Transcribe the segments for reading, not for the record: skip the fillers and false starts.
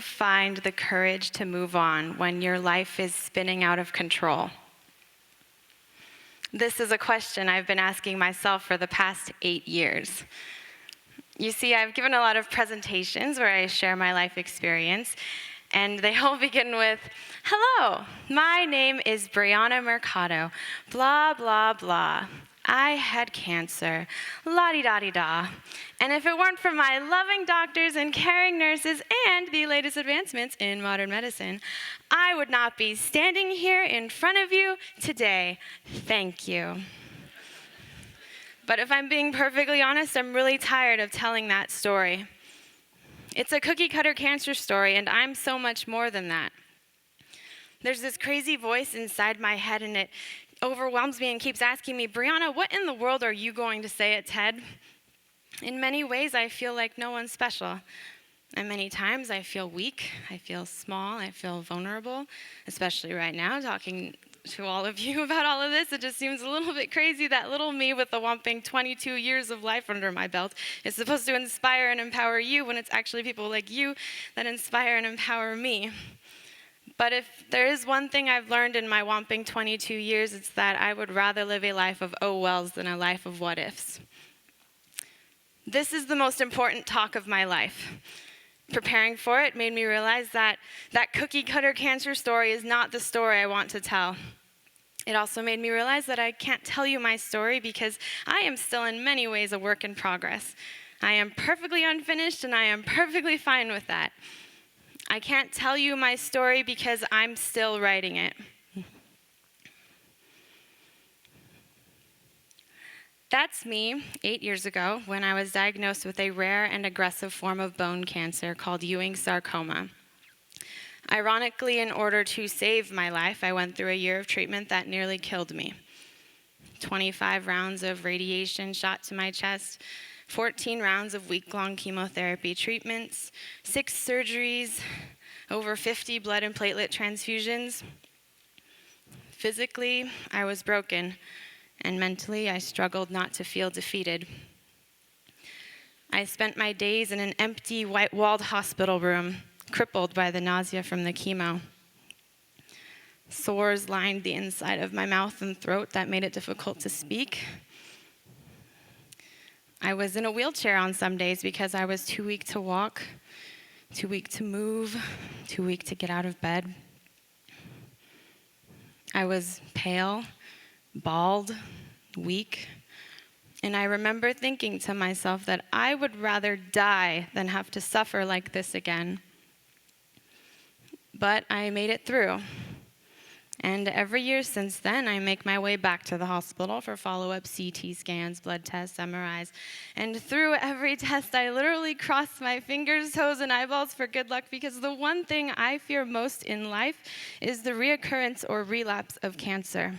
you find the courage to move on when your life is spinning out of control? This is a question I've been asking myself for the past 8 years. You see, I've given a lot of presentations where I share my life experience, and they all begin with, "Hello, my name is Brianna Mercado, blah, blah, blah. I had cancer, la-di-da-di-da. And if it weren't for my loving doctors and caring nurses and the latest advancements in modern medicine, I would not be standing here in front of you today. Thank you." But if I'm being perfectly honest, I'm really tired of telling that story. It's a cookie-cutter cancer story, and I'm so much more than that. There's this crazy voice inside my head, and it overwhelms me and keeps asking me, "Brianna, what in the world are you going to say at TED?" In many ways, I feel like no one's special. And many times I feel weak, I feel small, I feel vulnerable, especially right now, talking to all of you about all of this. It just seems a little bit crazy that little me with the whopping 22 years of life under my belt is supposed to inspire and empower you when it's actually people like you that inspire and empower me. But if there is one thing I've learned in my whopping 22 years, it's that I would rather live a life of oh wells than a life of what ifs. This is the most important talk of my life. Preparing for it made me realize that that cookie-cutter cancer story is not the story I want to tell. It also made me realize that I can't tell you my story because I am still in many ways a work in progress. I am perfectly unfinished, and I am perfectly fine with that. I can't tell you my story because I'm still writing it. That's me 8 years ago when I was diagnosed with a rare and aggressive form of bone cancer called Ewing sarcoma. Ironically, in order to save my life, I went through a year of treatment that nearly killed me. 25 rounds of radiation shot to my chest, 14 rounds of week-long chemotherapy treatments, 6 surgeries, over 50 blood and platelet transfusions. Physically, I was broken, and mentally, I struggled not to feel defeated. I spent my days in an empty, white-walled hospital room, crippled by the nausea from the chemo. Sores lined the inside of my mouth and throat that made it difficult to speak. I was in a wheelchair on some days because I was too weak to walk, too weak to move, too weak to get out of bed. I was pale, bald, weak, and I remember thinking to myself that I would rather die than have to suffer like this again. But I made it through. And every year since then, I make my way back to the hospital for follow-up CT scans, blood tests, MRIs. And through every test, I literally cross my fingers, toes, and eyeballs for good luck, because the one thing I fear most in life is the reoccurrence or relapse of cancer.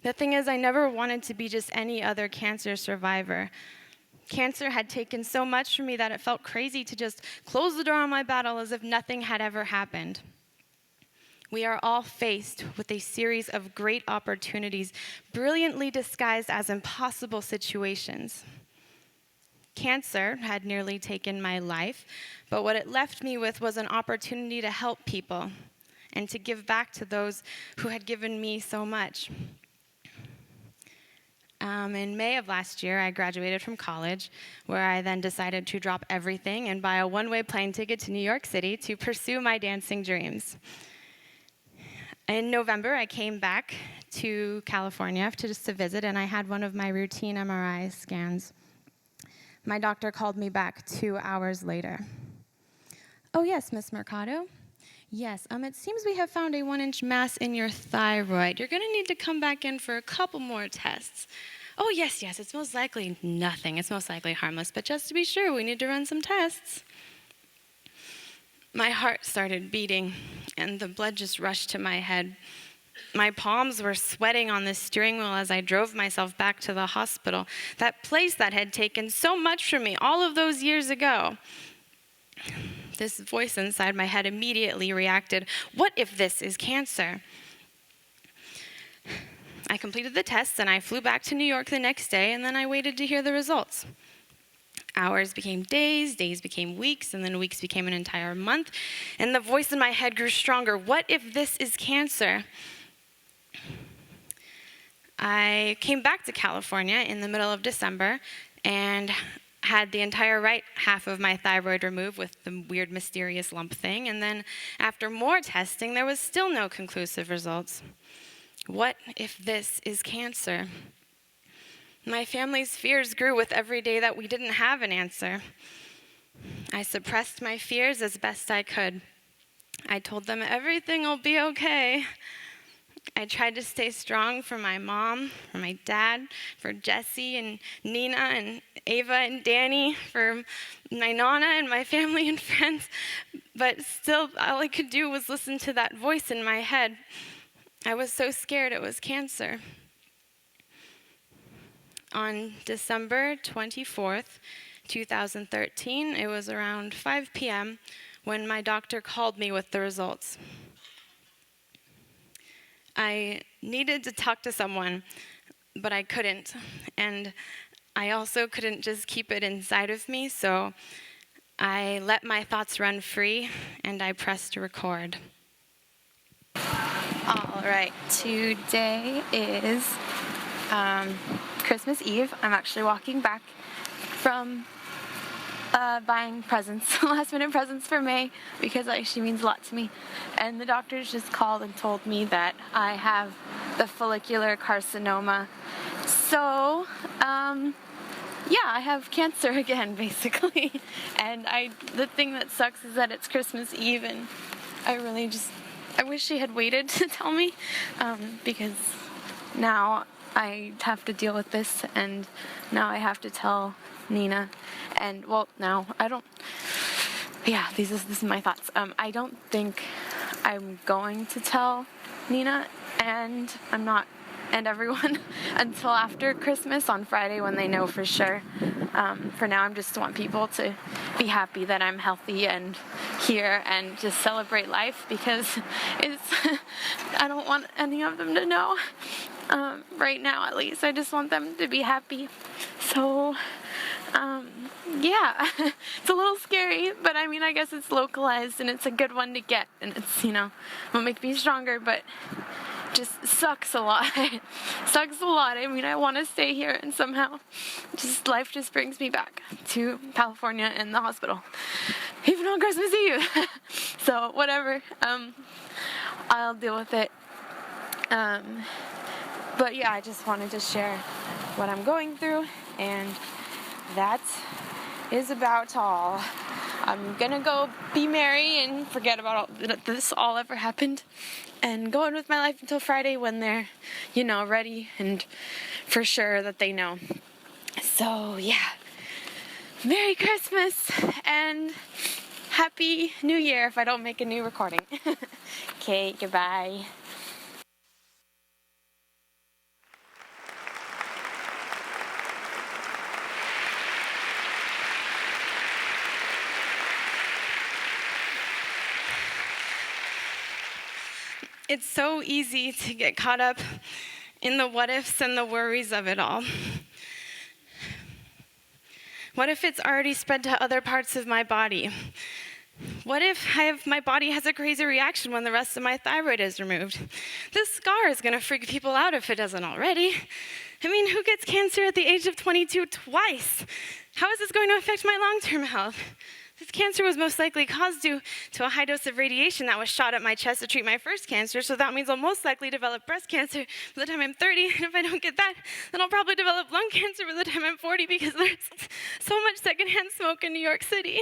The thing is, I never wanted to be just any other cancer survivor. Cancer had taken so much from me that it felt crazy to just close the door on my battle as if nothing had ever happened. We are all faced with a series of great opportunities, brilliantly disguised as impossible situations. Cancer had nearly taken my life, but what it left me with was an opportunity to help people and to give back to those who had given me so much. In May of last year, I graduated from college, where I then decided to drop everything and buy a one-way plane ticket to New York City to pursue my dancing dreams. In November, I came back to California just to visit, and I had one of my routine MRI scans. My doctor called me back 2 hours later. "Oh yes, Miss Mercado. Yes, it seems we have found a 1-inch mass in your thyroid. You're gonna need to come back in for a couple more tests." "Oh yes, it's most likely nothing. It's most likely harmless, but just to be sure, we need to run some tests." My heart started beating, and the blood just rushed to my head. My palms were sweating on the steering wheel as I drove myself back to the hospital, that place that had taken so much from me all of those years ago. This voice inside my head immediately reacted, "What if this is cancer?" I completed the tests, and I flew back to New York the next day, and then I waited to hear the results. Hours became days, days became weeks, and then weeks became an entire month. And the voice in my head grew stronger. What if this is cancer? I came back to California in the middle of December and had the entire right half of my thyroid removed with the weird mysterious lump thing. And then after more testing, there was still no conclusive results. What if this is cancer? My family's fears grew with every day that we didn't have an answer. I suppressed my fears as best I could. I told them everything will be okay. I tried to stay strong for my mom, for my dad, for Jesse and Nina and Ava and Danny, for my Nana and my family and friends. But still, all I could do was listen to that voice in my head. I was so scared it was cancer. On December 24th, 2013, it was around 5 p.m. when my doctor called me with the results. I needed to talk to someone, but I couldn't. And I also couldn't just keep it inside of me, so I let my thoughts run free, and I pressed record. All right, today is Christmas Eve. I'm actually walking back from buying presents, last-minute presents for May, because she means a lot to me. And the doctors just called and told me that I have the follicular carcinoma. So, yeah, I have cancer again, basically. And the thing that sucks is that it's Christmas Eve, and I wish she had waited to tell me, because now I have to deal with this, and now I have to tell Nina. And, well, now, this is my thoughts. I don't think I'm going to tell Nina, and everyone until after Christmas on Friday when they know for sure. For now, I just want people to be happy that I'm healthy and here and just celebrate life, because I don't want any of them to know. Right now, at least. I just want them to be happy. So, yeah, it's a little scary, but I guess it's localized and it's a good one to get, and it's, will make me stronger, but just sucks a lot. Sucks a lot. I want to stay here, and somehow life just brings me back to California and the hospital, even on Christmas Eve. So, whatever. I'll deal with it. But yeah, I just wanted to share what I'm going through, and that is about all. I'm gonna go be merry and forget about that this all ever happened, and go on with my life until Friday when they're, ready and for sure that they know. So yeah, Merry Christmas and Happy New Year if I don't make a new recording. Okay, goodbye. It's so easy to get caught up in the what ifs and the worries of it all. What if it's already spread to other parts of my body? What if my body has a crazy reaction when the rest of my thyroid is removed? This scar is going to freak people out if it doesn't already. Who gets cancer at the age of 22 twice? How is this going to affect my long-term health? This cancer was most likely caused due to a high dose of radiation that was shot at my chest to treat my first cancer, so that means I'll most likely develop breast cancer by the time I'm 30, and if I don't get that, then I'll probably develop lung cancer by the time I'm 40, because there's so much secondhand smoke in New York City.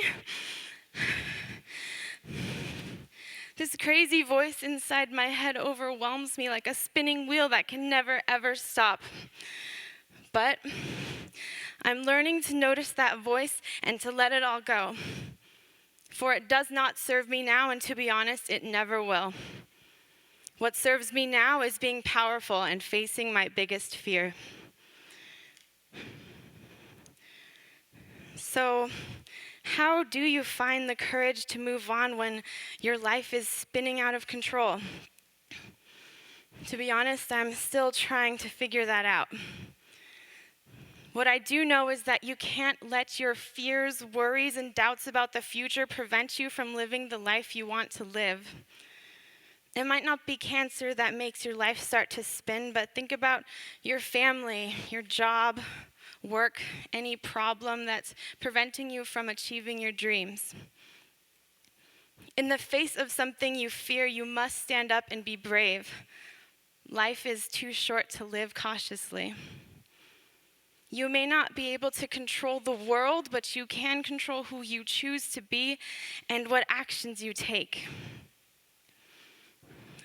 This crazy voice inside my head overwhelms me like a spinning wheel that can never, ever stop. But I'm learning to notice that voice and to let it all go. For it does not serve me now, and to be honest, it never will. What serves me now is being powerful and facing my biggest fear. So, how do you find the courage to move on when your life is spinning out of control? To be honest, I'm still trying to figure that out. What I do know is that you can't let your fears, worries, and doubts about the future prevent you from living the life you want to live. It might not be cancer that makes your life start to spin, but think about your family, your job, work, any problem that's preventing you from achieving your dreams. In the face of something you fear, you must stand up and be brave. Life is too short to live cautiously. You may not be able to control the world, but you can control who you choose to be and what actions you take.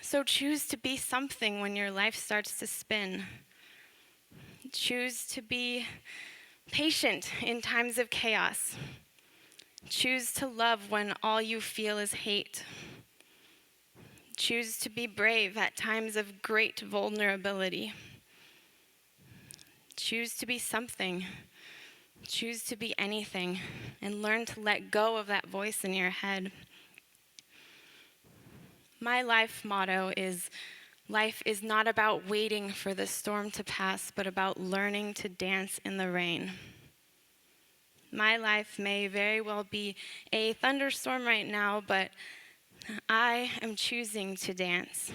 So choose to be something when your life starts to spin. Choose to be patient in times of chaos. Choose to love when all you feel is hate. Choose to be brave at times of great vulnerability. Choose to be something. Choose to be anything, and learn to let go of that voice in your head. My life motto is, life is not about waiting for the storm to pass, but about learning to dance in the rain. My life may very well be a thunderstorm right now, but I am choosing to dance.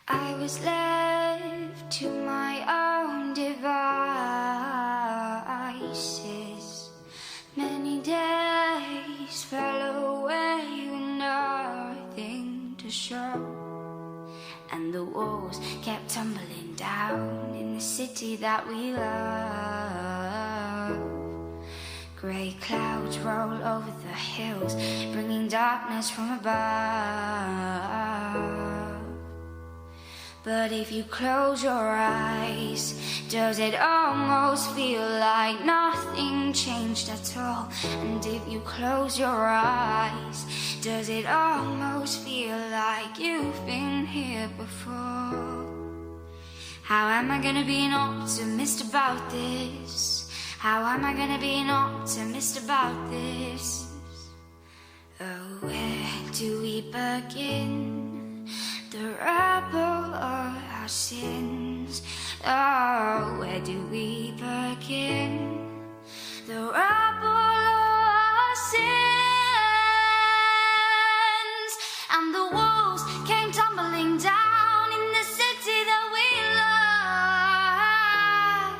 I was left to my own devices. Many days fell away with nothing to show, and the walls kept tumbling down in the city that we love. Grey clouds roll over the hills, bringing darkness from above. But if you close your eyes, does it almost feel like nothing changed at all? And if you close your eyes, does it almost feel like you've been here before? How am I gonna be an optimist about this? How am I gonna be an optimist about this? Oh, where do we begin? The rubble of our sins. Oh, where do we begin? The rubble of our sins. And the walls came tumbling down in the city that we love.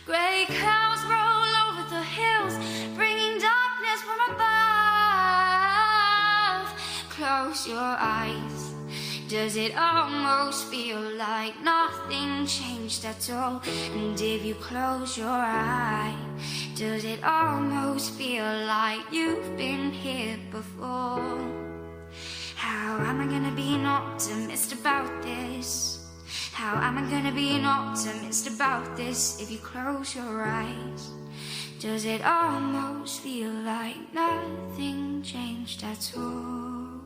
Grey clouds roll over the hills, bringing darkness from above. Close your eyes. Does it almost feel like nothing changed at all? And if you close your eyes, does it almost feel like you've been here before? How am I gonna be an optimist about this? How am I gonna be an optimist about this? If you close your eyes, does it almost feel like nothing changed at all?